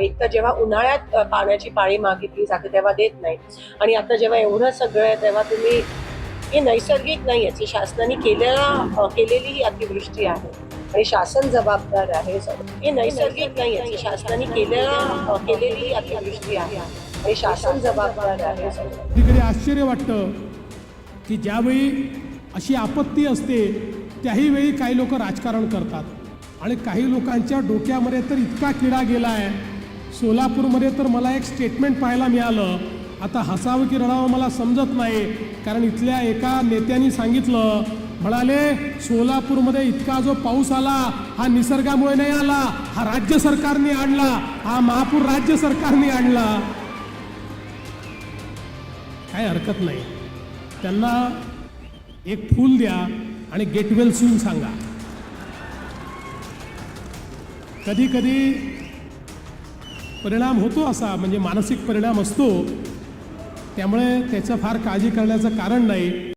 एक तर जेव्हा उन्हाळ्यात पाण्याची पाळी मागितली जाते तेव्हा देत नाही, आणि आता जेव्हा एवढं सगळं आहे तेव्हा तुम्ही, हे नैसर्गिक नाही आहे, ही शासनाने केलेली ही अतिवृष्टी आहे आणि शासन जबाबदार आहे. हे नैसर्गिक नाही आहे, शासनाने केलेली ही अतिवृष्टी आहे आणि शासन जबाबदार आहे. कधी आश्चर्य वाटतं की ज्यावेळी अशी आपत्ती असते त्याही वेळी काही लोक राजकारण करतात आणि काही लोकांच्या डोक्यामध्ये तर इतका किडा गेला आहे. सोलापूरमध्ये तर मला एक स्टेटमेंट पाहायला मिळालं, आता हसावं की रडावं मला समजत नाही, कारण इथल्या एका नेत्यांनी सांगितलं, म्हणाले सोलापूरमध्ये इतका जो पाऊस आला हा निसर्गामुळे नाही आला, हा राज्य सरकारने आणला, हा महापूर राज्य सरकारने आणला. काय हरकत नाही, त्यांना एक फूल द्या आणि गेट वेल सून सांगा. कधी कधी परिणाम होतो असा, म्हणजे मानसिक परिणाम असतो, त्यामुळे त्याचं फार काळजी करण्याचं कारण नाही.